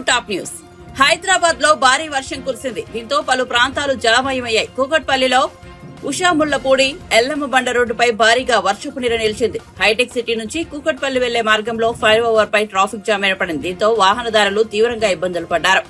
Top news. Hyderabad లో భారీ వర్షం కురిసింది. దీంతో పలు ప్రాంతాలు జలమయమయ్యాయి. కూకట్పల్లిలో ఉషాముళ్లపూడి ఎల్లమ్మ బండ రోడ్డుపై భారీగా వర్షపు నీరు నిలిచింది. హైటెక్ సిటీ నుంచి కూకట్పల్లి వెళ్లే మార్గంలో ఫ్లైఓవర్ పై ట్రాఫిక్ జామ్ ఏర్పడింది. దీంతో వాహనదారులు తీవ్రంగా ఇబ్బందులు పడ్డారు.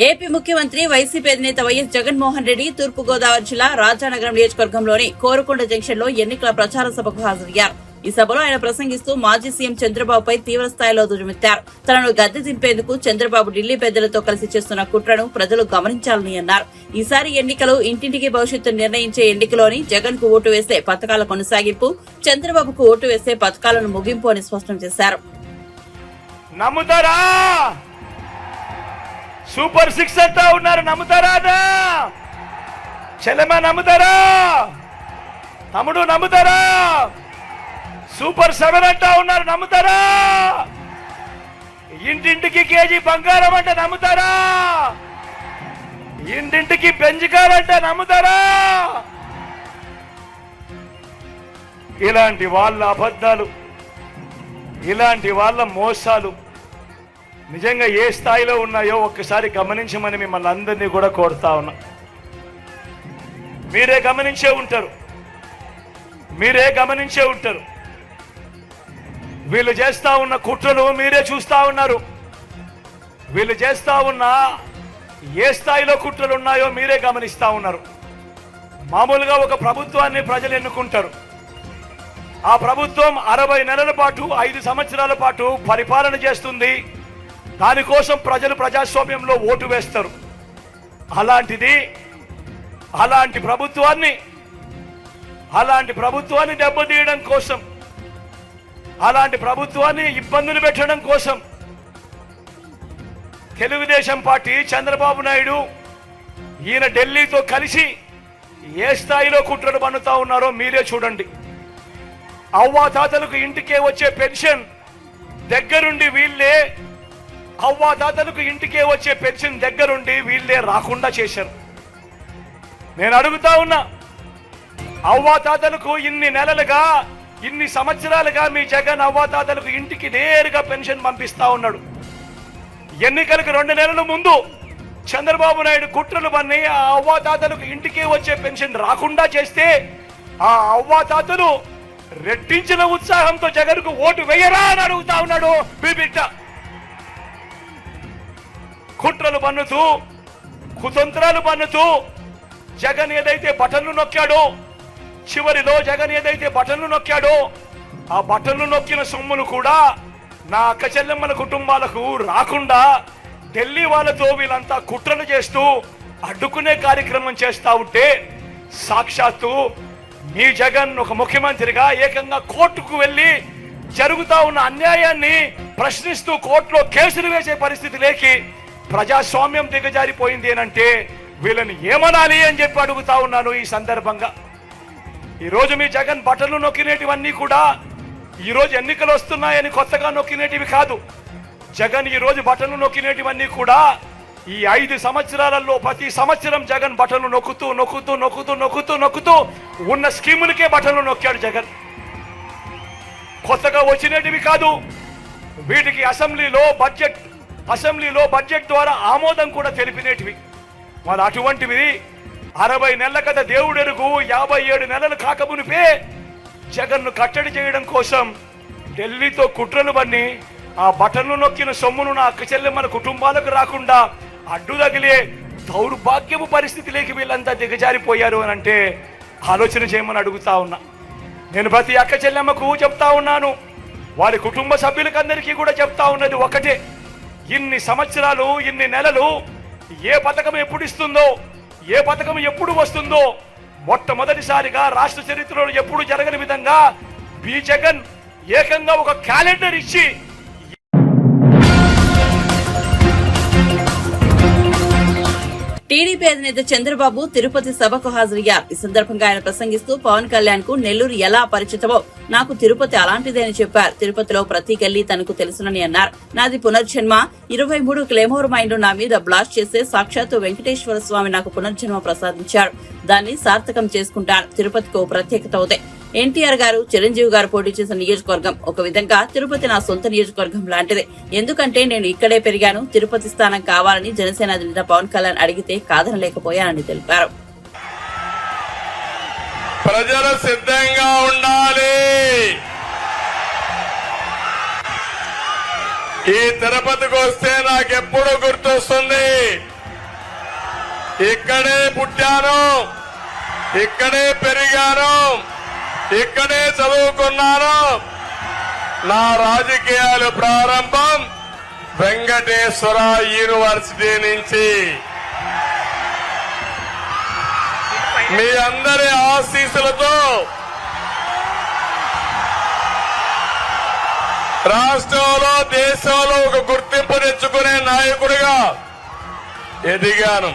ఏపీ ముఖ్యమంత్రి వైసీపీ అధినేత వైఎస్ జగన్మోహన్ రెడ్డి తూర్పుగోదావరి జిల్లా రాజానగరం నియోజకవర్గంలోని కోరుకొండ జంక్షన్ లో ఎన్నికల ప్రచార సభకు హాజరయ్యారు. ఈ సభలో ఆయన ప్రసంగిస్తూ మాజీ సీఎం చంద్రబాబుపై తీవ్ర స్థాయిలో దుర్మిత్తారు. తనను గద్దె దింపేందుకు చంద్రబాబు ఢిల్లీ పెద్దలతో కలిసి చేస్తున్న కుట్రను ప్రజలు గమనించాలని అన్నారు. ఈసారి ఎన్నికలు ఇంటింటికి భవిష్యత్తు నిర్ణయించే ఎన్నికలోని జగన్ కు ఓటు వేస్తే పథకాల కొనసాగింపు, చంద్రబాబుకు ఓటు వేస్తే పథకాలను ముగింపు అని స్పష్టం చేశారు. సూపర్ 6 అంటా ఉన్నారు, నమ్ముతారా? చెల్లెమ్మ నమ్ముతారా? తమ్ముడు నమ్ముతారా? సూపర్ 7 అంటా ఉన్నారు, నమ్ముతారా? ఇంటింటికి కేజీ బంగారం అంటే నమ్ముతారా? ఇంటింటికి పెంచుకాలంటే నమ్ముతారా? ఇలాంటి వాళ్ళ అబద్ధాలు, ఇలాంటి వాళ్ళ మోసాలు నిజంగా ఏ స్థాయిలో ఉన్నాయో ఒక్కసారి గమనించమని మిమ్మల్ని అందరినీ కూడా కోరుతా ఉన్నా. మీరే గమనించే ఉంటారు. వీళ్ళు చేస్తా ఉన్న కుట్రలు మీరే చూస్తా ఉన్నారు. వీళ్ళు చేస్తా ఉన్న ఏ స్థాయిలో కుట్రలు ఉన్నాయో మీరే గమనిస్తా ఉన్నారు. మామూలుగా ఒక ప్రభుత్వాన్ని ప్రజలు ఎన్నుకుంటారు. ఆ ప్రభుత్వం 60 నెలల పాటు 5 సంవత్సరాల పాటు పరిపాలన చేస్తుంది. దానికోసం ప్రజలు ప్రజాస్వామ్యంలో ఓటు వేస్తారు. అలాంటి ప్రభుత్వాన్ని దెబ్బతీయడం కోసం, అలాంటి ప్రభుత్వాన్ని ఇబ్బందులు పెట్టడం కోసం తెలుగుదేశం పార్టీ, చంద్రబాబు నాయుడు ఈయన ఢిల్లీతో కలిసి ఏ స్థాయిలో కుట్రలు పన్నుతా ఉన్నారో మీరే చూడండి. అవ్వాతాతలకు ఇంటికే వచ్చే పెన్షన్ దగ్గరుండి వీళ్ళే రాకుండా చేశారు. నేను అడుగుతా ఉన్నా, అవ్వాతాతలకు ఇన్ని సంవత్సరాలుగా మీ జగన్ అవ్వాతాతలకు ఇంటికి నేరుగా పెన్షన్ పంపిస్తా ఉన్నాడు. ఎన్నికలకు 2 నెలల ముందు చంద్రబాబు నాయుడు కుట్రలు పన్ని ఆ అవ్వాతాతలకు ఇంటికే వచ్చే పెన్షన్ రాకుండా చేస్తే ఆ అవ్వాతాతలు రెట్టించిన ఉత్సాహంతో జగన్కు ఓటు వేయరా అని అడుగుతా ఉన్నాడు. బిడ్డ కుట్రలు పన్నుతూ, కుతంత్రాలు పన్నుతూ జగన్ ఏదైతే బటన్లు నొక్కాడో, చివరిలో జగన్ ఏదైతే బటన్లు నొక్కాడో ఆ బటన్లు నొక్కిన సొమ్ములు కూడా నా అక్క చెల్లెమ్మల కుటుంబాలకు రాకుండా ఢిల్లీ వాళ్ళతో వీళ్ళంతా కుట్రలు చేస్తూ అడ్డుకునే కార్యక్రమం చేస్తా ఉంటే సాక్షాత్తు మీ జగన్ ఒక ముఖ్యమంత్రిగా ఏకంగా కోర్టుకు వెళ్లి జరుగుతా ఉన్న అన్యాయాన్ని ప్రశ్నిస్తూ కోర్టులో కేసులు వేసే పరిస్థితి లేకి ప్రజాస్వామ్యం దిగజారిపోయింది అంటే వీళ్ళని ఏమనాలి అని చెప్పి అడుగుతా ఉన్నాను. ఈ సందర్భంగా ఈరోజు మీ జగన్ బటన్లు నొక్కినేటివన్నీ కూడా ఈరోజు ఎన్నికలు వస్తున్నాయని కొత్తగా నొక్కినేటివి కాదు. జగన్ ఈరోజు బటన్లు నొక్కినేటివన్నీ కూడా ఈ 5 సంవత్సరాలలో ప్రతి సంవత్సరం జగన్ బటన్లు నొక్కుతూ నొక్కుతూ నొక్కుతూ నొక్కుతూ నొక్కుతూ ఉన్న స్కీములకే బటన్లు నొక్కాడు జగన్. కొత్తగా వచ్చినటివి కాదు, వీటికి అసెంబ్లీలో బడ్జెట్ ద్వారా ఆమోదం కూడా తెలిపినటివి. మరి అటువంటివి 60 నెలల కథ దేవుడెరుగు 57 నెలలు కాకమునిపే జగన్ను కట్టడి చేయడం కోసం ఢిల్లీతో కుట్రలు బన్ని ఆ బటన్లు నొక్కిన సొమ్మును నా అక్క చెల్లెమ్మల కుటుంబాలకు రాకుండా అడ్డు తగిలే దౌర్భాగ్యపు పరిస్థితిలోకి వీళ్ళంతా దిగజారిపోయారు అని అంటే ఆలోచన చేయమని అడుగుతా ఉన్నా. నేను ప్రతి అక్క చెల్లెమ్మకు చెప్తా ఉన్నాను, వారి కుటుంబ సభ్యులకందరికీ కూడా చెప్తా ఉన్నది ఒకటే, ఇన్ని సంవత్సరాలు ఇన్ని నెలలు ఏ పథకం ఎప్పుడు ఇస్తుందో, ఏ పథకం ఎప్పుడు వస్తుందో మొట్టమొదటిసారిగా రాష్ట్ర చరిత్రలో ఎప్పుడు జరగని విధంగా బి జగన్ ఏకంగా ఒక క్యాలెండర్ ఇచ్చి టీడీపీ అధినేత చంద్రబాబు తిరుపతి సభకు హాజరయ్యారు. ఈ సందర్భంగా ఆయన ప్రసంగిస్తూ పవన్ కళ్యాణ్ కు నెల్లూరు ఎలా పరిచితమో నాకు తిరుపతి అలాంటిదే అని చెప్పారు. తిరుపతిలో ప్రతి గల్లీ తనకు తెలుసునని అన్నారు. నాది పునర్జన్మ. 23 క్లెమోర్ మైండ్ నా మీద బ్లాస్ట్ చేసే సాక్షాత్తు వెంకటేశ్వర స్వామి నాకు పునర్జన్మ ప్రసాదించారు. దాన్ని సార్థకం చేసుకుంటాను. తిరుపతికి ఓ ప్రత్యేకత అవుతాయి. ఎన్టీఆర్ గారు, చిరంజీవి గారు పోటీ చేసిన నియోజకవర్గం ఒక విధంగా తిరుపతి నా సొంత నియోజకవర్గం లాంటిదే. ఎందుకంటే నేను ఇక్కడే పెరిగాను. తిరుపతి స్థానం కావాలని జనసేన అధినేత పవన్ కళ్యాణ్ అడిగితే కాదనలేకపోయానని తెలిపారు. ప్రజలు సిద్ధంగా ఉండాలి. ఈ తిరుపతికి వస్తే నాకెప్పుడు గుర్తొస్తుంది, ఇక్కడే పుట్టాను, ఇక్కడే పెరిగాను, ఇక్కడే చదువుకున్నాను. నా రాజకీయాలు ప్రారంభం వెంకటేశ్వర యూనివర్సిటీ నుంచి. మీ అందరి ఆశీస్సులతో రాష్ట్రంలో దేశంలో ఒక గుర్తింపు తెచ్చుకునే నాయకుడిగా ఎదిగాను.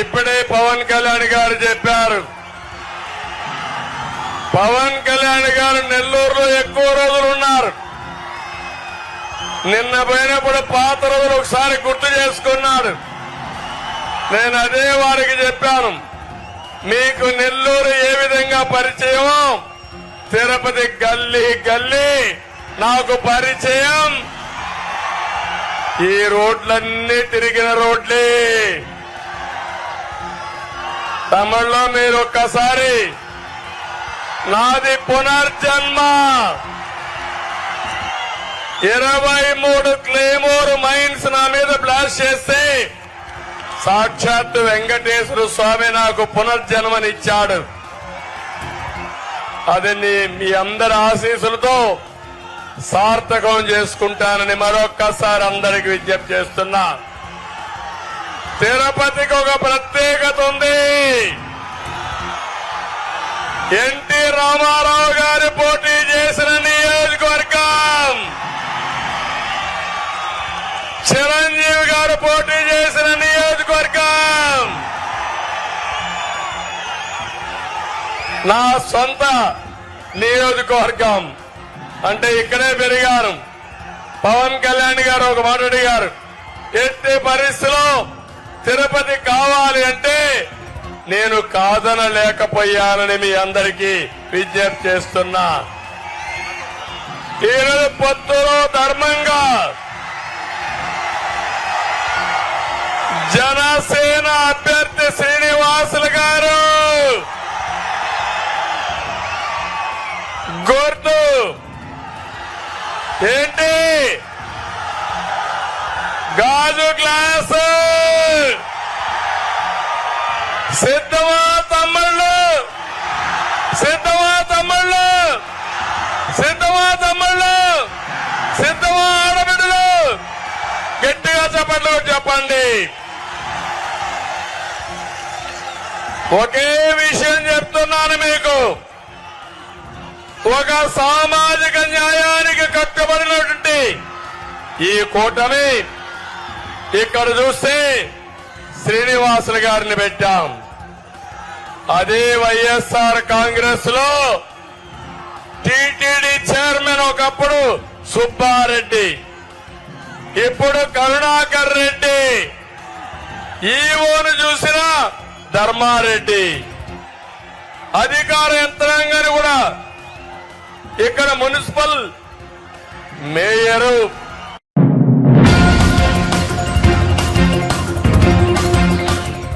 ఇప్పుడే పవన్ కళ్యాణ్ గారు చెప్పారు, పవన్ కళ్యాణ్ గారు నెల్లూరులో ఎక్కువ రోజులు ఉన్నారు. నిన్న పోయినప్పుడు పాత రోజులు ఒకసారి గుర్తు చేసుకున్నాడు. నేను అదే వారికి చెప్పాను, మీకు నెల్లూరు ఏ విధంగా పరిచయమో తిరుపతి గల్లీ గల్లీ నాకు పరిచయం. ఈ రోడ్లన్నీ తిరిగిన రోడ్లే. తమిళలో మీరు ఒక్కసారి నాది పునర్జన్మ 23 క్లెమోర్ మైన్స్ నా మీద బ్లాస్ట్ చేస్తే సాక్షాత్ వెంకటేశ్వర స్వామి నాకు పునర్జన్మనిచ్చాడు. అది మీ అందరి ఆశీస్సులతో సార్థకం చేసుకుంటానని మరొక్కసారి అందరికి విజ్ఞప్తి చేస్తున్నా. తిరుపతికి ఒక ప్రత్యేకత ఉంది. ఎన్టీ రామారావు గారు పోటీ చేసిన నియోజకవర్గం, చిరంజీవి గారు పోటీ చేసిన నియోజకవర్గం, నా సొంత నియోజకవర్గం. అంటే ఇక్కడే పెరిగారు. పవన్ కళ్యాణ్ గారు ఒక మాట అడిగారు, ఎట్టి పరిస్థితిలో తిరుపతి కావాలి అంటే నేను కాదనలేకపోయానని మీ అందరికీ విజ్ఞప్తి చేస్తున్నా. ఈరోజు పొత్తులో ధర్మంగా జనసేన అభ్యర్థి శ్రీనివాసులు గారు గుర్తు ఏంటి? గాజు గ్లాసు. సిద్ధమా తమ్ముళ్ళు? సిద్ధమా తమ్ముళ్ళు? సిద్ధమా తమ్ముళ్ళు? సిద్ధమా ఆడబిడ్డలు? గట్టిగా చెప్పండి, చెప్పండి. ఒకే విషయం చెప్తున్నాను మీకు, ఒక సామాజిక న్యాయానికి కట్టుబడినటువంటి ఈ కూటమి ఇక్కడ చూస్తే శ్రీనివాసులు గారిని పెట్టాం. అదే వైఎస్ఆర్ కాంగ్రెస్ లో టీటీడీ చైర్మన్ ఒకప్పుడు సుబ్బారెడ్డి, ఇప్పుడు కరుణాకర్ రెడ్డి, ఈవోను చూసిన ధర్మారెడ్డి, అధికార యంత్రాంగాన్ని కూడా ఇక్కడ మున్సిపల్ మేయరు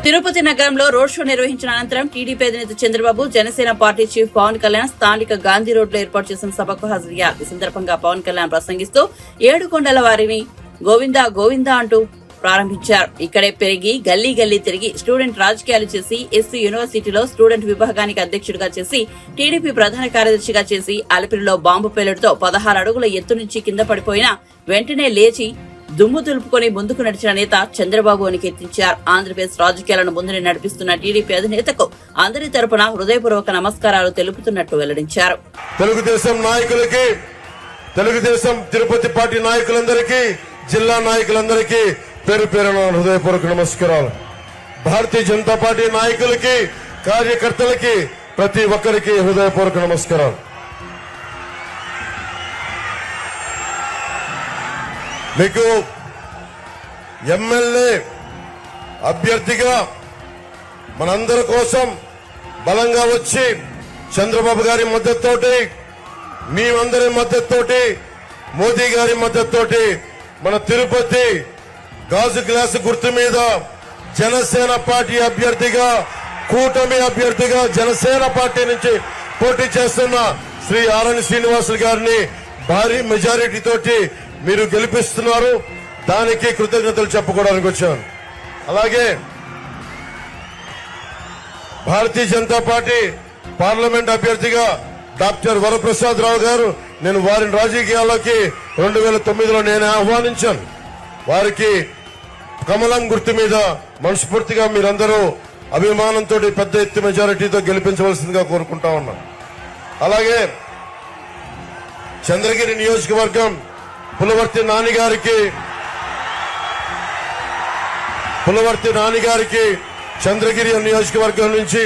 తిరుపతి నగరంలో రోడ్ షో నిర్వహించిన అనంతరం టీడీపీ అధినేత చంద్రబాబు, జనసేన పార్టీ చీఫ్ పవన్ కళ్యాణ్ స్థానిక గాంధీ రోడ్లో ఏర్పాటు చేసిన సభకు హాజరయ్యారు. ఈ సందర్భంగా పవన్ కళ్యాణ్ ప్రసంగిస్తూ 7 కొండల వారిని గోవిందా గోవిందా అంటూ ప్రారంభించారు. ఇక్కడే పెరిగి గల్లీ గల్లీ తిరిగి స్టూడెంట్ రాజకీయాలు చేసి ఎస్సీ యూనివర్సిటీలో స్టూడెంట్ విభాగానికి అధ్యక్షుడిగా చేసి టీడీపీ ప్రధాన కార్యదర్శిగా చేసి అలిపిరిలో బాంబు పేలుడుతో 16 అడుగుల ఎత్తు నుంచి కింద పడిపోయినా వెంటనే లేచి దుమ్ము దులుపుకొని ముందుకు నడిచిన నేత చంద్రబాబు అని కీర్తించారు. ఆంధ్రప్రదేశ్ రాజకీయాలను ముందుని నడిపిస్తున్న టీడీపీ అధినేతకు అందరి తరపున హృదయపూర్వక నమస్కారాలు తెలుపుతున్నట్టు వెల్లడించారు. తెలుగుదేశం నాయకులకి, తెలుగుదేశం తిరుపతి పార్టీ నాయకులందరికీ, జిల్లా నాయకులందరికీ పేరు పేరున హృదయపూర్వక నమస్కారాలు. భారతీయ జనతా పార్టీ నాయకులకి, కార్యకర్తలకి, ప్రతి ఒక్కరికి హృదయపూర్వక నమస్కారాలు. మీకు ఎమ్మెల్యే అభ్యర్థిగా మనందరి కోసం బలంగా వచ్చి చంద్రబాబు గారి మద్దతుతోటి, మేమందరి మద్దతుతోటి, మోదీ గారి మద్దతుతోటి మన తిరుపతి గాజు గ్లాసు గుర్తు మీద జనసేన పార్టీ అభ్యర్థిగా, కూటమి అభ్యర్థిగా జనసేన పార్టీ నుంచి పోటీ చేస్తున్న శ్రీ ఆరణి శ్రీనివాసులు గారిని భారీ మెజారిటీ తోటి మీరు గెలిపిస్తున్నారు. దానికి కృతజ్ఞతలు చెప్పుకోవడానికి వచ్చాను. అలాగే భారతీయ జనతా పార్టీ పార్లమెంట్ అభ్యర్థిగా డాక్టర్ వరప్రసాద్ రావు గారు, నేను వారిని రాజకీయాల్లోకి 2009లో నేను ఆహ్వానించాను. వారికి కమలం గుర్తు మీద మనస్ఫూర్తిగా మీరందరూ అభిమానంతో పెద్ద ఎత్తు మెజారిటీతో గెలిపించవలసిందిగా కోరుకుంటా ఉన్నాను. అలాగే చంద్రగిరి నియోజకవర్గం పులవర్తి నానిగారికి చంద్రగిరి నియోజకవర్గం నుంచి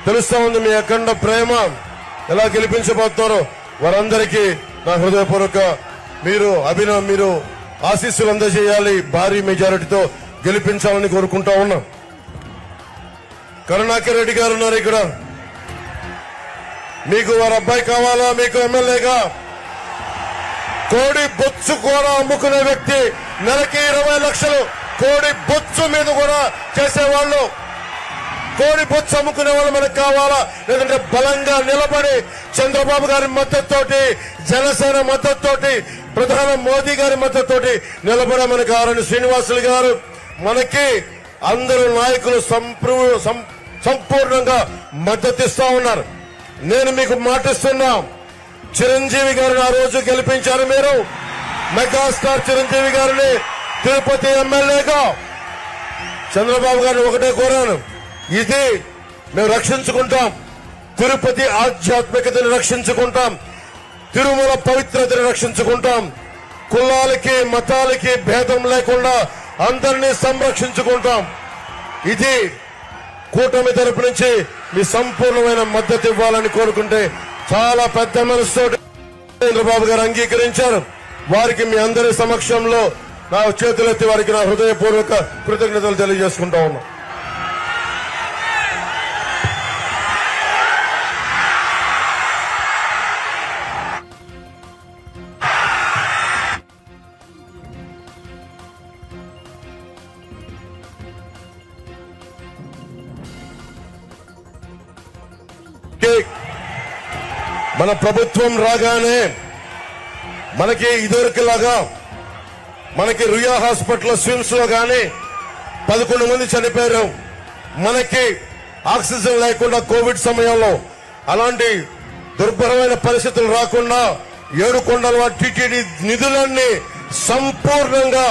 తెలుస్తా ఉంది మీ అఖండ ప్రేమ. ఎలా గెలిపించబోతున్నారో వారందరికీ నా హృదయపూర్వక మీరు ఆశీస్సులు అందజేయాలి. భారీ మెజారిటీతో గెలిపించాలని కోరుకుంటా ఉన్నాం. కరుణాకర్ రెడ్డి గారు ఉన్నారు ఇక్కడ. మీకు వారి అబ్బాయి కావాలా? మీకు ఎమ్మెల్యేగా కోడి బొచ్చు కూడా అమ్ముకునే వ్యక్తి, నెలకి 20 లక్షలు కోడి బొచ్చు మీద కూడా చేసేవాళ్ళు, కోడి బొచ్చు అమ్ముకునే వాళ్ళు మనకు కావాలా? లేదంటే బలంగా నిలబడి చంద్రబాబు గారి మద్దతుతోటి, జనసేన మద్దతుతోటి, ప్రధాని మోదీ గారి మద్దతుతోటి నిలబడే మనకి ఆరణి శ్రీనివాసులు గారు, మనకి అందరూ నాయకులు సంపూర్ణంగా మద్దతిస్తా ఉన్నారు. నేను మీకు మాటిస్తున్నా, చిరంజీవి గారిని ఆ రోజు గెలిపించారు మీరు. మెగాస్టార్ చిరంజీవి గారిని తిరుపతి ఎమ్మెల్యేగా చంద్రబాబు గారిని ఒకటే కోరాను, ఇది మేము రక్షించుకుంటాం, తిరుపతి ఆధ్యాత్మికతను రక్షించుకుంటాం, తిరుమల పవిత్రతను రక్షించుకుంటాం, కులాలకి మతాలకి భేదం లేకుండా అందరినీ సంరక్షించుకుంటాం. ఇది కూటమి తరపు నుంచి మీ సంపూర్ణమైన మద్దతు ఇవ్వాలని కోరుకుంటే చాలా పెద్ద మనసుతో చంద్రబాబు గారు అంగీకరించారు. వారికి మీ అందరి సమక్షంలో నా చేతులెత్తి వారికి నా హృదయపూర్వక కృతజ్ఞతలు తెలియజేసుకుంటా ఉన్నా. మన ప్రభుత్వం రాగానే మనకి ఇదివరకులాగా మనకి రుయా హాస్పిటల్ స్విమ్స్ లో గాని 11 మంది చనిపోయారు. మనకి ఆక్సిజన్ లేకుండా కోవిడ్ సమయంలో అలాంటి దుర్భరమైన పరిస్థితులు రాకుండా 7 కొండల టీటీడీ నిధులన్నీ సంపూర్ణంగా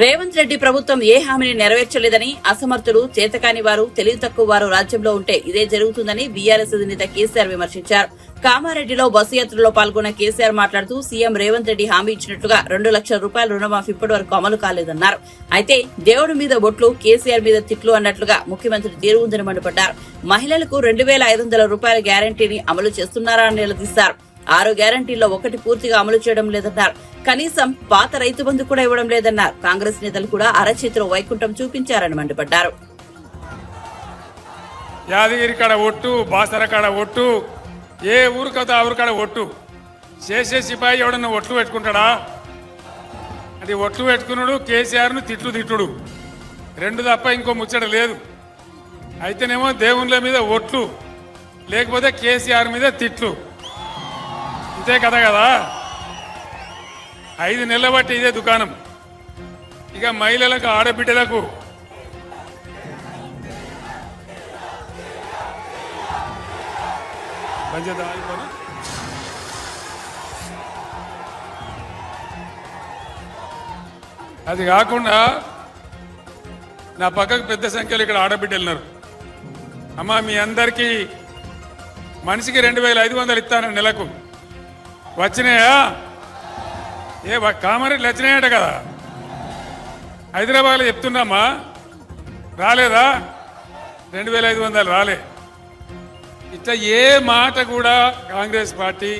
రేవంత్ రెడ్డి ప్రభుత్వం ఏ హామీని నెరవేర్చలేదని, అసమర్థులు, చేతకాని వారు, తెలివి తక్కువ వారు రాజ్యంలో ఉంటే ఇదే జరుగుతుందని బీఆర్ఎస్ అధినేత కేసీఆర్ విమర్శించారు. కామారెడ్డిలో బస్సు యాత్రలో పాల్గొన్న కేసీఆర్ మాట్లాడుతూ సీఎం రేవంత్ రెడ్డి హామీ ఇచ్చినట్లుగా 2 లక్షల రూపాయల రుణమాఫీ ఇప్పటి వరకు అమలు కాలేదన్నారు. అయితే దేవుడి మీద బొట్లు, కేసీఆర్ మీద తిట్లు అన్నట్లుగా ముఖ్యమంత్రి తీరు ఉందని మండిపడ్డారు. మహిళలకు 2,500 రూపాయల గ్యారంటీని అమలు చేస్తున్నారా అని నిలదీశారు. 6 గ్యారంటీల్లో ఒకటి పూర్తిగా అమలు చేయడం లేదన్నారు. కనీసం పాత రైతు బంధు కూడా ఇవ్వడం లేదన్నారు. కాంగ్రెస్ నేతలు కూడా అరచేతిలో వైకుంఠం చూపించారని మండిపడ్డారు. యాదగిరి కాడ ఒట్టు, బాసర కాడ ఒట్టు, ఏ ఊరు కదా ఆ ఊరు కాడ ఒట్టు. చేసే సిపాయి ఎవడన్నా ఒట్లు పెట్టుకుంటాడా? అది ఒట్లు పెట్టుకున్నాడు, కేసీఆర్ను తిట్టుడు రెండు తప్ప ఇంకో ముచ్చట లేదు. అయితేనేమో దేవుళ్ళ మీద ఒట్లు, లేకపోతే కేసీఆర్ మీద తిట్లు, ఇంతే కదా. 5 నెలల బట్టి ఇదే దుకాణం. ఇక మహిళలకు, ఆడబిడ్డలకు అది కాకుండా నా పక్కకు పెద్ద సంఖ్యలో ఇక్కడ ఆడబిడ్డలు ఉన్నారు. అమ్మా, మీ అందరికీ మనిషికి 2500 ఇస్తాను నెలకు. వచ్చినాయా? కామారెడ్డి వచ్చినాయట కదా. హైదరాబాద్లో చెప్తున్నామా, రాలేదా? 2500 రాలే. ఇట్లా ఏ మాట కూడా కాంగ్రెస్ పార్టీ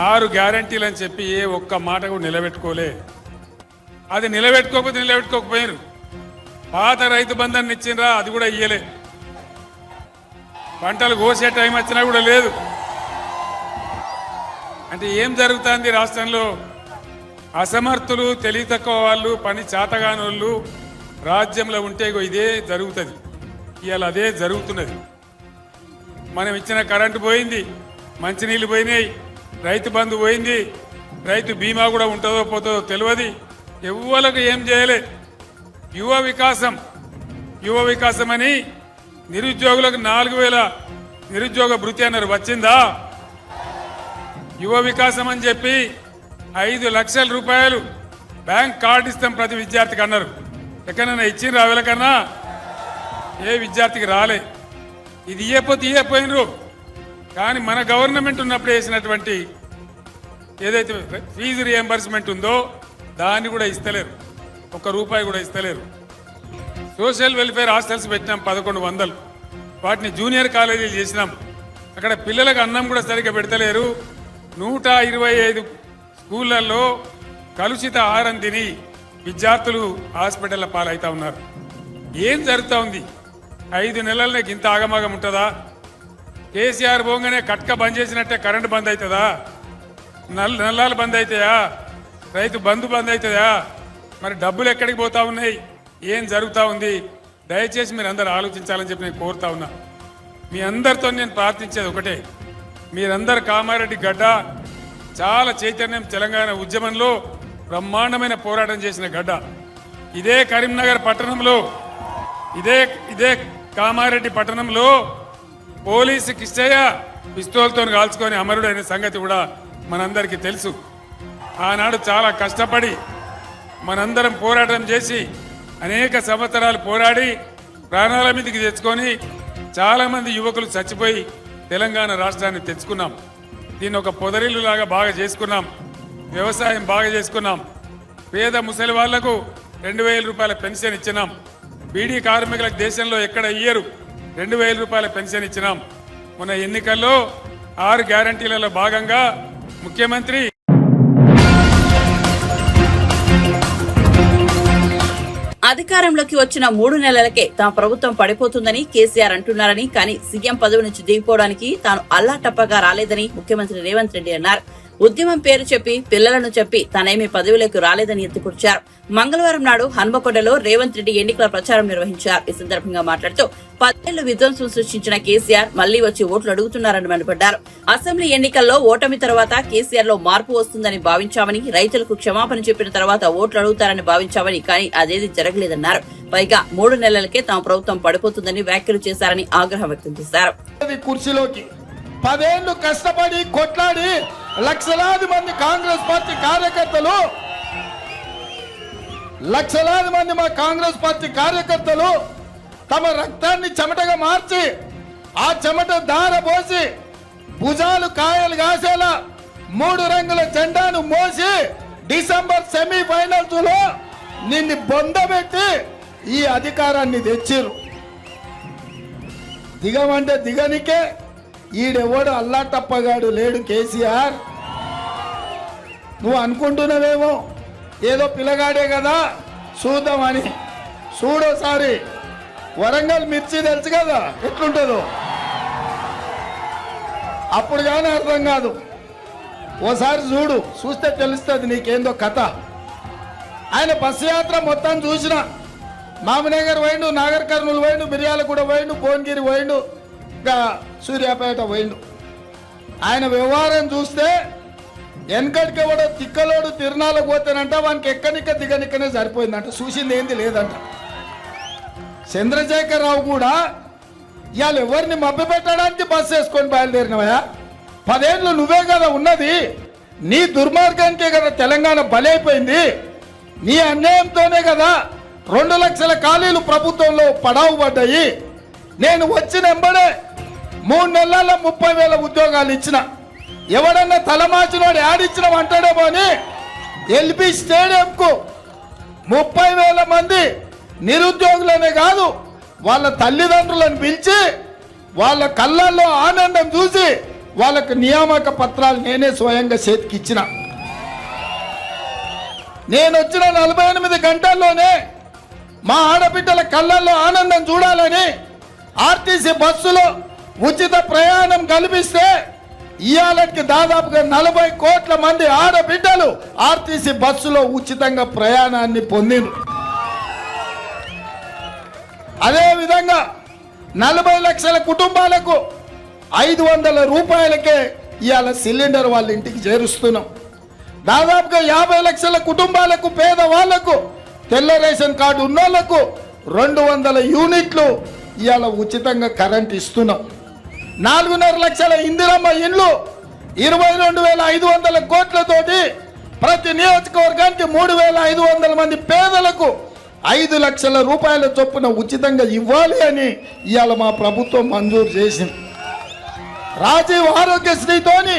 6 గ్యారంటీలు అని చెప్పి ఏ ఒక్క మాట కూడా నిలబెట్టుకోలే. అది నిలబెట్టుకోకపోయారు. పాత రైతు బంధాన్ని ఇచ్చిండ్రా, అది కూడా ఇయ్యలే. పంటలు కోసే టైం వచ్చినా కూడా లేదు. అంటే ఏం జరుగుతుంది రాష్ట్రంలో? అసమర్థులు, తెలివి తక్కువ వాళ్ళు, పని చేతగాని వాళ్ళు రాజ్యంలో ఉంటే ఇదే జరుగుతుంది. ఇవాళ అదే జరుగుతున్నది. మనం ఇచ్చిన కరెంటు పోయింది, మంచినీళ్ళు పోయినాయి, రైతు బంధు పోయింది, రైతు బీమా కూడా ఉంటుందో పోతుందో తెలియదు. ఎవ్వలకు ఏం చేయలే. యువ వికాసం అని నిరుద్యోగులకు 4000 నిరుద్యోగ భృతి అన్నారు. వచ్చిందా? యువ వికాసం అని చెప్పి 5 లక్షల రూపాయలు బ్యాంక్ కార్డు ఇస్తాం ప్రతి విద్యార్థికి అన్నారు. ఎక్కడైనా ఇచ్చిండ్రు? అవలకన్నా ఏ విద్యార్థికి రాలే. ఇది ఇయ్యపోయినరు. కానీ మన గవర్నమెంట్ ఉన్నప్పుడు వేసినటువంటి ఏదైతే ఫీజు రియంబర్స్మెంట్ ఉందో దాన్ని కూడా ఇస్తలేరు. 1 రూపాయి కూడా ఇస్తలేరు. సోషల్ వెల్ఫేర్ హాస్టల్స్ పెట్టినాం 1100. వాటిని జూనియర్ కాలేజీలు చేసినాం. అక్కడ పిల్లలకు అన్నం కూడా సరిగ్గా పెడతలేరు. 125 స్కూళ్లలో కలుషిత ఆహారం తిని విద్యార్థులు హాస్పిటల్ల పాలవుతా ఉన్నారు. ఏం జరుగుతూ ఉంది? 5 నెలలకి ఇంత ఆగమాగం ఉంటుందా? కేసీఆర్ పోగానే కట్క బంద్ చేసినట్టే కరెంటు బంద్ అవుతుందా? నల్లాలు బంద్ అవుతాయా? రైతు బంధు బంద్ అవుతుందా? మరి డబ్బులు ఎక్కడికి పోతా ఉన్నాయి? ఏం జరుగుతూ ఉంది? దయచేసి మీరు అందరూ ఆలోచించాలని చెప్పి నేను కోరుతా ఉన్నా. మీ అందరితో నేను ప్రార్థించేది ఒకటే, మీరందరు కామారెడ్డి గడ్డ చాలా చైతన్యం, తెలంగాణ ఉద్యమంలో బ్రహ్మాండమైన పోరాటం చేసిన గడ్డ. ఇదే కరీంనగర్ పట్టణంలో, ఇదే కామారెడ్డి పట్టణంలో పోలీసు కిష్టయ్య పిస్తోల్తో కాల్చుకొని అమరుడైన సంగతి కూడా మనందరికీ తెలుసు. ఆనాడు చాలా కష్టపడి మనందరం పోరాటం చేసి అనేక సంవత్సరాలు పోరాడి ప్రాణాల మీదకి తెచ్చుకొని చాలామంది యువకులు చచ్చిపోయి తెలంగాణ రాష్ట్రాన్ని తెచ్చుకున్నాం. దీన్ని ఒక పొదరిల్లు లాగా బాగా చేసుకున్నాం. వ్యవసాయం బాగా చేసుకున్నాం. పేద ముసలి వాళ్లకు 2000 రూపాయల పెన్షన్ ఇచ్చినాం. బీడీ కార్మికులకు దేశంలో ఎక్కడ ఇయ్యరు 2000 రూపాయల పెన్షన్ ఇచ్చినాం. మొన్న ఎన్నికల్లో 6 గ్యారంటీలలో భాగంగా ముఖ్యమంత్రి అధికారంలోకి వచ్చిన 3 నెలలకే తమ ప్రభుత్వం పడిపోతుందని కేసీఆర్ అంటున్నారని, కానీ సీఎం పదవి నుంచి దిగిపోవడానికి తాను అల్లాటప్పగా రాలేదని ముఖ్యమంత్రి రేవంత్ రెడ్డి అన్నారు. ఉద్యమం పేరు చెప్పి పిల్లలను చెప్పి తానేమీ పదవిలోకి రాలేదని ఎత్తిపొడిచారు. మంగళవారం నాడు హన్మకొండలో రేవంత్ రెడ్డి ఎన్నికల ప్రచారం నిర్వహించారు. ఈ సందర్భంగా మాట్లాడుతూ 10 ఏళ్లు విధ్వంసం సృష్టించిన కేసీఆర్ మళ్లీ వచ్చి ఓట్లు అడుగుతున్నారని మండిపడ్డారు. అసెంబ్లీ ఎన్నికల్లో ఓటమి తర్వాత కేసీఆర్ లో మార్పు వస్తుందని భావించామని, రైతులకు క్షమాపణ చెప్పిన తర్వాత ఓట్లు అడుగుతారని భావించామని, కానీ అదేది జరగలేదన్నారు. పైగా 3 నెలలకే తమ ప్రభుత్వం పడిపోతుందని వ్యాఖ్యలు చేశారని ఆగ్రహం వ్యక్తం చేశారు. కుర్చీలోకి 10 ఏళ్లు కష్టపడి కొట్లాడి లక్షలాది మంది కాంగ్రెస్ పార్టీ కార్యకర్తలు, లక్షలాది మంది మా కాంగ్రెస్ పార్టీ కార్యకర్తలు తమ రక్తాన్ని చెమటగా మార్చి ఆ చెమట దార పోసి భుజాలు కాయలు కాసేలా 3 రంగుల జెండాను మోసి డిసెంబర్ సెమీఫైనల్స్ లో నిన్ను బొందబెట్టి ఈ అధికారాన్ని తెచ్చిరు. దిగమంటే దిగనికే, ఈడెవడు అల్లాటప్పగాడు లేడు కేసీఆర్. నువ్వు అనుకుంటున్నావేమో ఏదో పిల్లగాడే కదా చూద్దామని. చూడోసారి వరంగల్ మిర్చి తెలుసు కదా ఎట్లుంటుందో, అప్పుడు కానీ అర్థం కాదు. ఓసారి చూస్తే తెలుస్తుంది నీకేందో కథ. ఆయన బస్సు యాత్ర మొత్తం చూసిన. మామనగర్ పోయిండు, నాగర్ కర్నూలు పోయిండు, మిర్యాలగూడ పోయిండు, భువనగిరి పోయిండు, ఇంకా సూర్యాపేట పోయిండు. ఆయన వ్యవహారం చూస్తే వెనకటికి ఎవడో తిక్కలోడు తిరునాళ్ళకు పోతేనంట వానికి ఎక్కనిక్క దిగనిక్కనే సరిపోయిందంట, చూసింది ఏంది లేదంట. చంద్రశేఖరరావు కూడా ఇవాళ ఎవరిని మభ్య పెట్టడానికి బస్సు వేసుకొని బయలుదేరినవయా? 10 ఏళ్ళు నువ్వే కదా ఉన్నది. నీ దుర్మార్గానికే కదా తెలంగాణ బలైపోయింది. నీ అన్యాయంతోనే కదా 2 లక్షల ఖాళీలు ప్రభుత్వంలో పడావు పడ్డాయి. నేను వచ్చిన ఎంబడే 3 నెలల్లో 30,000 ఉద్యోగాలు ఇచ్చిన. ఎవడన్నా తలమాచినోడు యాడిచ్చిన అంటాడేమో అని ఎల్బీ స్టేడియంకు 30,000 మంది నిరుద్యోగులనే కాదు వాళ్ళ తల్లిదండ్రులను పిలిచి వాళ్ళ కళ్ళల్లో ఆనందం చూసి వాళ్ళకు నియామక పత్రాలు నేనే స్వయంగా చేతికిచ్చిన. నేను వచ్చిన 48 గంటల్లోనే మా ఆడబిడ్డల కళ్ళల్లో ఆనందం చూడాలని ఆర్టీసీ బస్సులో ఉచిత ప్రయాణం కల్పిస్తే ఇవాళకి దాదాపుగా 40 కోట్ల మంది ఆడబిడ్డలు ఆర్టీసీ బస్సులో ఉచితంగా ప్రయాణాన్ని పొందిండ్రు. అదేవిధంగా 40 లక్షల కుటుంబాలకు 500 రూపాయలకే ఇవాళ సిలిండర్ వాళ్ళ ఇంటికి చేరుస్తున్నాం. దాదాపుగా 50 లక్షల కుటుంబాలకు పేదవాళ్లకు తెల్ల రేషన్ కార్డు ఉన్నోళ్లకు 200 యూనిట్లు ఇవాళ ఉచితంగా కరెంట్ ఇస్తున్నాం. 4.5 లక్షల ఇందిరమ్మ ఇండ్లు 22,500 కోట్లతోటి ప్రతి నియోజకవర్గానికి 3,500 మంది పేదలకు 5 లక్షల రూపాయల చొప్పున ఉచితంగా ఇవ్వాలి అని ఇవాళ మా ప్రభుత్వం మంజూరు చేసింది. రాజీవ్ ఆరోగ్యశ్రీతోని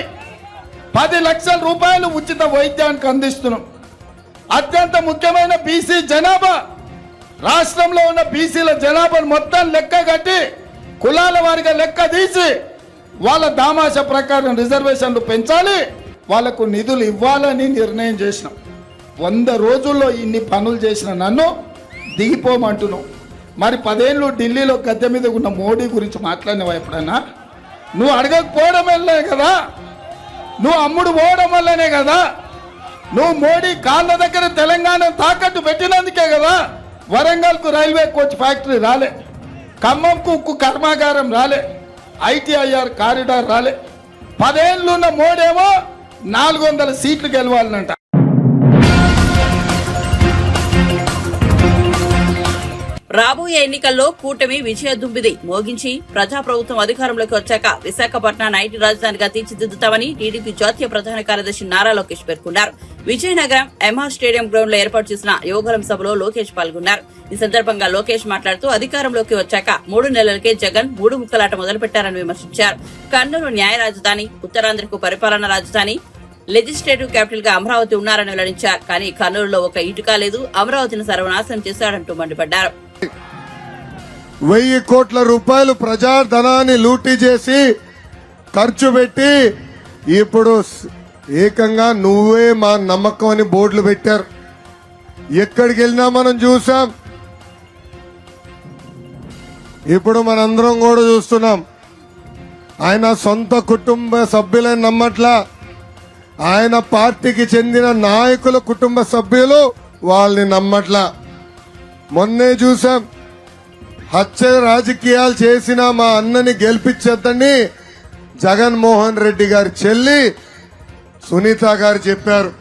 10 లక్షల రూపాయలు ఉచిత వైద్యానికి అందిస్తున్నాం. అత్యంత ముఖ్యమైన బీసీ జనాభా, రాష్ట్రంలో ఉన్న బీసీల జనాభాను మొత్తం లెక్క కట్టి కులాల వారిగా లెక్క తీసి వాళ్ళ దామాష ప్రకారం రిజర్వేషన్లు పెంచాలి, వాళ్లకు నిధులు ఇవ్వాలని నిర్ణయం చేసినాం. 100 రోజుల్లో ఇన్ని పనులు చేసిన నన్ను దిగిపోమంటున్నావు. మరి 10 ఏళ్ళు ఢిల్లీలో గద్దె మీద ఉన్న మోడీ గురించి మాట్లాడినవా ఎప్పుడన్నా? నువ్వు అడగకపోవడం వల్లనే కదా, నువ్వు అమ్ముడు పోవడం వల్లనే కదా, నువ్వు మోడీ కాళ్ళ దగ్గర తెలంగాణ తాకట్టు పెట్టినందుకే కదా వరంగల్కు రైల్వే కోచ్ ఫ్యాక్టరీ రాలే, ఖమ్మంకు ఉక్కు కర్మాగారం రాలే, ITIR కారిడార్ రాలే. 10 ఏళ్ళు ఉన్న మోడేమో 400 సీట్లు గెలవాలనంట. రాబోయే ఎన్నికల్లో కూటమి విజయ దుంబిది మోగించి ప్రజాప్రభుత్వం అధికారంలోకి వచ్చాక విశాఖపట్నాన్ని ఐటీ రాజధానిగా తీర్చిదిద్దుతామని టీడీపీ జాతీయ ప్రధాన కార్యదర్శి నారా లోకేష్ పేర్కొన్నారు. విజయనగరం ఎంఆర్ స్టేడియం గ్రౌండ్ లో ఏర్పాటు చేసిన యువగలం సభలో లోకేష్ పాల్గొన్నారు. ఈ సందర్భంగా లోకేష్ మాట్లాడుతూ అధికారంలోకి వచ్చాక 3 నెలలకే జగన్ 3 ముక్కలాట మొదలుపెట్టారని విమర్శించారు. కర్నూలు న్యాయ రాజధాని, ఉత్తరాంధ్రకు పరిపాలనా రాజధాని, లెజిస్లేటివ్ క్యాపిటల్ గా అమరావతి ఉన్నారని వెల్లడించారు. కానీ కర్నూలులో ఒక ఇటుక లేదు, అమరావతిని సర్వనాశనం చేశాడంటూ మండిపడ్డారు. 1000 కోట్ల రూపాయలు ప్రజాధనాన్ని లూటీ చేసి ఖర్చు పెట్టి ఇప్పుడు ఏకంగా నువ్వే మా నమ్మకం అని బోర్డులు పెట్టారు. ఎక్కడికి వెళ్ళినా మనం చూసాం. ఇప్పుడు మనందరం కూడా చూస్తున్నాం. ఆయన సొంత కుటుంబ సభ్యులని నమ్మట్లా, ఆయన పార్టీకి చెందిన నాయకుల కుటుంబ సభ్యులు వాళ్ళని నమ్మట్లా. మొన్నే చూసాం, హత్య రాజకీయాలు చేసిన మా అన్నని గెలిపించద్దని జగన్మోహన్ రెడ్డి గారి చెల్లి సునీత గారు చెప్పారు.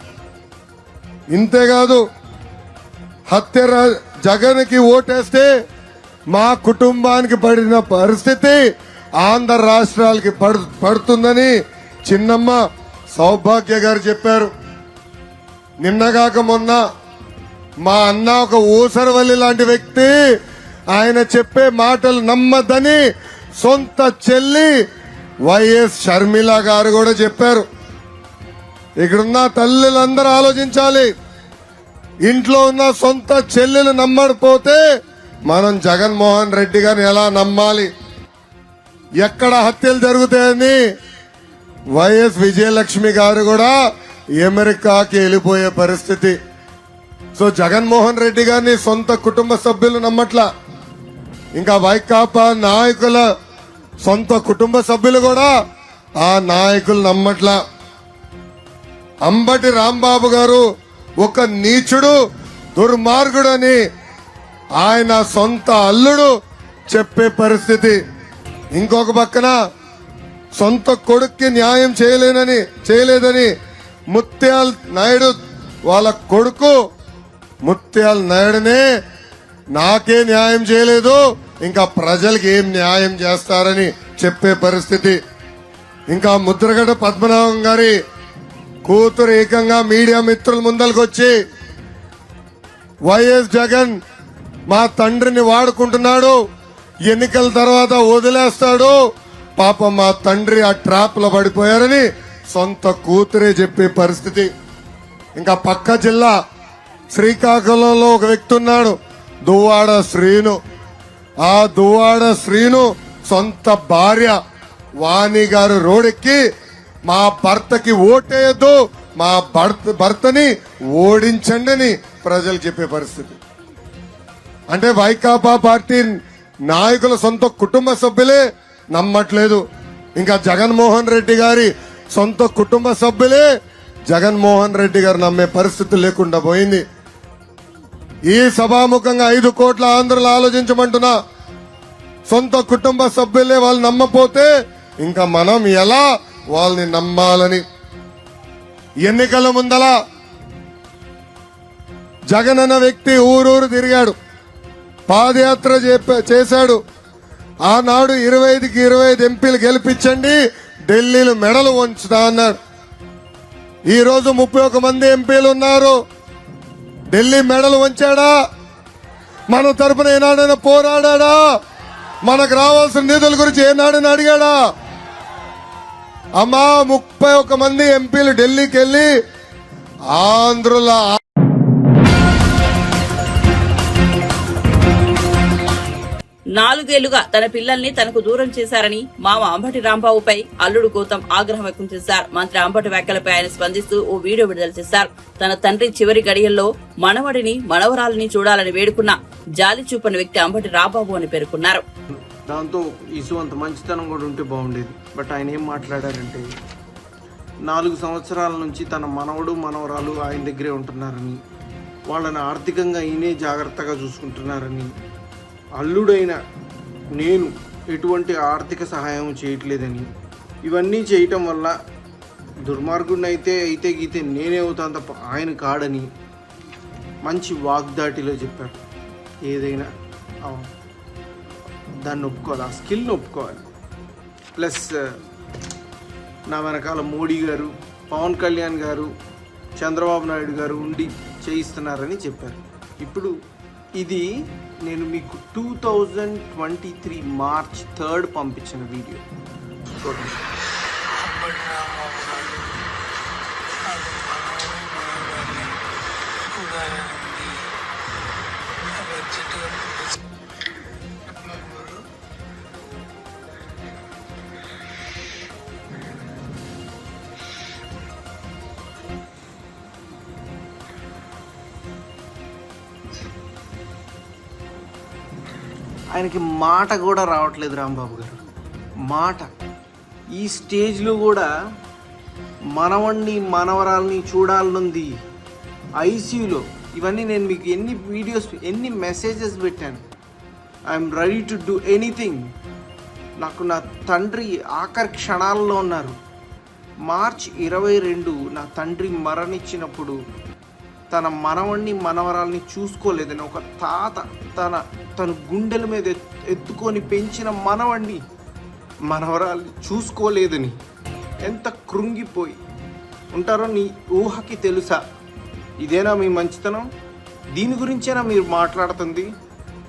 ఇంతేకాదు, జగన్కి ఓటేస్తే మా కుటుంబానికి పడిన పరిస్థితి ఆంధ్ర రాష్ట్రాలకి పడుతుందని చిన్నమ్మ సౌభాగ్య గారు చెప్పారు. నిన్నగాక మొన్న మా అన్న ఒక ఊసరవల్లి లాంటి వ్యక్తి, ఆయన చెప్పే మాటలు నమ్మద్దని సొంత చెల్లి వైఎస్ షర్మిల గారు కూడా చెప్పారు. ఇక్కడున్న తల్లులందరూ ఆలోచించాలి. ఇంట్లో ఉన్న సొంత చెల్లెలు నమ్మకపోతే మనం జగన్మోహన్ రెడ్డి గారిని ఎలా నమ్మాలి? ఎక్కడ హత్యలు జరుగుతాయని వైఎస్ విజయలక్ష్మి గారు కూడా అమెరికాకి వెళ్ళిపోయే పరిస్థితి. సో జగన్మోహన్ రెడ్డి గారిని సొంత కుటుంబ సభ్యులు నమ్మట్లా, ఇంకా వైకాపా నాయకుల సొంత కుటుంబ సభ్యులు కూడా ఆ నాయకులు నమ్మట్లా. అంబటి రాంబాబు గారు ఒక నీచుడు, దుర్మార్గుడు అని ఆయన సొంత అల్లుడు చెప్పే పరిస్థితి. ఇంకొక పక్కన సొంత కొడుక్కి న్యాయం చేయలేదని ముత్యాల్ నాయుడు వాళ్ళ కొడుకు ముత్యాల్ నాయుడునే నాకే న్యాయం చేయలేదు, ఇంకా ప్రజలకి ఏం న్యాయం చేస్తారని చెప్పే పరిస్థితి. ఇంకా ముద్రగడ పద్మనాభం గారి కూతురు ఏకంగా మీడియా మిత్రుల ముందరకు వచ్చి వైఎస్ జగన్ మా తండ్రిని వాడుకుంటున్నాడు, ఎన్నికల తర్వాత వదిలేస్తాడు, పాపం మా తండ్రి ఆ ట్రాప్ లో పడిపోయారని సొంత కూతురే చెప్పే పరిస్థితి. ఇంకా పక్క జిల్లా శ్రీకాకుళంలో ఒక వ్యక్తి ఉన్నాడు, దువ్వాడ శ్రీను. ఆ దువ్వాడ శ్రీను సొంత భార్య వాణి గారు రోడ్డెక్కి మా భర్తకి ఓటేయద్దు, మా భర్తని ఓడించండి అని ప్రజలు చెప్పే పరిస్థితి. అంటే వైకాపా పార్టీ నాయకుల సొంత కుటుంబ సభ్యులే నమ్మట్లేదు, ఇంకా జగన్మోహన్ రెడ్డి గారి సొంత కుటుంబ సభ్యులే జగన్మోహన్ రెడ్డి గారు నమ్మే పరిస్థితి లేకుండా పోయింది. ఈ సభాముఖంగా 5 కోట్ల ఆంధ్రులు ఆలోచించమంటున్నా, సొంత కుటుంబ సభ్యులే వాళ్ళు నమ్మపోతే ఇంకా మనం ఎలా వాళ్ళని నమ్మాలని. ఎన్నికల ముందల జగన్ అన్న వ్యక్తి ఊరూరు తిరిగాడు, పాదయాత్ర చేశాడు. ఆనాడు 25కి 25 ఎంపీలు గెలిపించండి, ఢిల్లీలో మెడలు వంచుతా అన్నాడు. ఈ రోజు 31 మంది ఎంపీలు ఉన్నారు. ఢిల్లీ మెడలు వంచాడా? మన తరపున ఏనాడైనా పోరాడా? మనకు రావాల్సిన నిధుల గురించి ఏనాడైనా అడిగాడా? అమ్మా 31 మంది ఎంపీలు ఢిల్లీకి వెళ్ళి ఆంధ్రుల 4 ఏళ్లుగా తన పిల్లల్ని తనకు దూరం చేశారని మామ అంబటి రాంబాబుపై అల్లుడు గౌతమ్ ఆగ్రహం వ్యక్తం చేశారు. మంత్రి అంబటి వ్యాఖ్యలపై ఆయన స్పందిస్తూ ఓ వీడియో విడుదల చేశారు. తన తండ్రి చివరి గడియల్లో మనవడిని మనవరాలని చూడాలని వేడుకున్న జాలి చూపని వ్యక్తి అంబటి రాంబాబు అని పేర్కొన్నారు. దాంతో ఇసువంత మంచితనం కూడా ఉంటే బాగుండేది. బట్ ఆయన ఏం మాట్లాడారంటే 4 సంవత్సరాల నుంచి తన మనవడు మనవరాలు ఆయన దగ్గరే ఉంటున్నారని, వాళ్ళని ఆర్థికంగా ఈయనే జాగ్రత్తగా చూసుకుంటున్నారని, అల్లుడైన నేను ఎటువంటి ఆర్థిక సహాయం చేయట్లేదని, ఇవన్నీ చేయటం వల్ల దుర్మార్గుడిని అయితే గీతే నేనే అవుతాను తప్ప ఆయన కాడని మంచి వాగ్దాటిలో చెప్పారు. ఏదైనా దాన్ని ఒప్పుకోవాలి, ఆ స్కిల్ని ఒప్పుకోవాలి. ప్లస్ నా వెనకాల మోడీ గారు, పవన్ కళ్యాణ్ గారు, చంద్రబాబు నాయుడు గారు ఉండి చేయిస్తున్నారని చెప్పారు. ఇప్పుడు ఇది నేను మీకు 2023 మార్చ్ 3 పంపించిన వీడియో చూడండి. ఆయనకి మాట కూడా రావట్లేదు రాంబాబు గారు, మాట. ఈ స్టేజ్లో కూడా మనవణ్ణి మనవరాల్ని చూడాలనుంది ఐసీయూలో. ఇవన్నీ నేను మీకు ఎన్ని వీడియోస్, ఎన్ని మెసేజెస్ పెట్టాను. I'm ready to do anything. నాకు నా తండ్రి ఆఖరి క్షణాల్లో ఉన్నారు. మార్చ్ 22 నా తండ్రి మరణించినప్పుడు తన మనవణ్ణి మనవరాల్ని చూసుకోలేదని ఒక తాత తన గుండెల మీద ఎత్తుకొని పెంచిన మనవణ్ణి మనవరాల్ని చూసుకోలేదని ఎంత కృంగిపోయి ఉంటారో నీ ఊహకి తెలుసా? ఇదేనా మీ మంచితనం? దీని గురించేనా మీరు మాట్లాడుతుంది?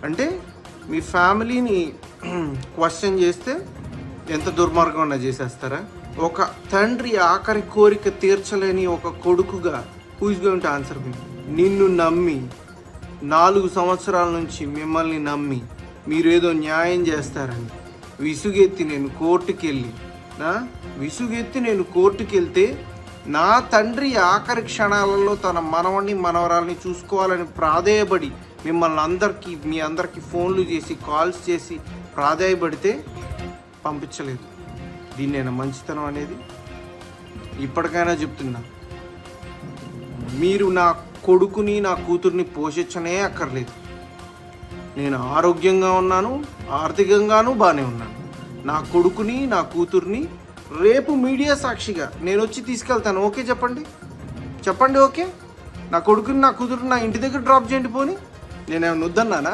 అంటే మీ ఫ్యామిలీని క్వశ్చన్ చేస్తే ఎంత దుర్మార్గం చేసేస్తారా? ఒక తండ్రి ఆఖరి కోరిక తీర్చలేని ఒక కొడుకుగా who is going to answer me? నిన్ను నమ్మి 4 సంవత్సరాల నుంచి మిమ్మల్ని నమ్మి మీరేదో న్యాయం చేస్తారని విసుగెత్తి నేను కోర్టుకి వెళ్తే నా తండ్రి ఆఖరి క్షణాలలో తన మనవణ్ణి మనవరాల్ని చూసుకోవాలని ప్రాధేయపడి మీ అందరికీ ఫోన్లు చేసి కాల్స్ చేసి ప్రాధేయపడితే పంపించలేదు. దీన్నేనా మంచితనం అనేది? ఇప్పటికైనా చెప్తున్నా, మీరు నా కొడుకుని నా కూతుర్ని పోషించనే అక్కర్లేదు. నేను ఆరోగ్యంగా ఉన్నాను, ఆర్థికంగానూ బాగానే ఉన్నాను. నా కొడుకుని నా కూతుర్ని రేపు మీడియా సాక్షిగా నేను వచ్చి తీసుకెళ్తాను. ఓకే చెప్పండి ఓకే. నా కొడుకుని నా కూతురుని నా ఇంటి దగ్గర డ్రాప్ చేయండి. పోని నేనేమైనా వద్దన్నానా?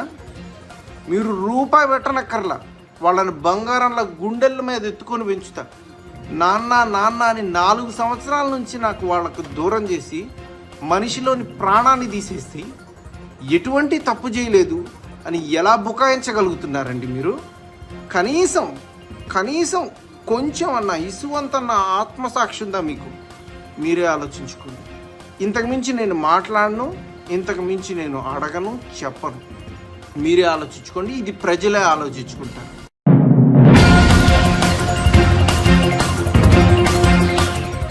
మీరు రూపాయి పెట్టనక్కర్లా, వాళ్ళని బంగారంలో గుండెల మీద ఎత్తుకొని పెంచుతా. నాన్న అని 4 సంవత్సరాల నుంచి నాకు వాళ్ళకు దూరం చేసి మనిషిలోని ప్రాణాన్ని తీసేసి ఎటువంటి తప్పు చేయలేదు అని ఎలా బుకాయించగలుగుతున్నారండి మీరు? కనీసం కొంచెం అన్న ఇసువంతన్న ఆత్మసాక్షి ఉందా మీకు? మీరే ఆలోచించుకోండి. ఇంతకుమించి నేను మాట్లాడను, ఇంతకుమించి నేను అడగను, చెప్పను. మీరే ఆలోచించుకోండి. ఇది ప్రజలే ఆలోచించుకుంటారు.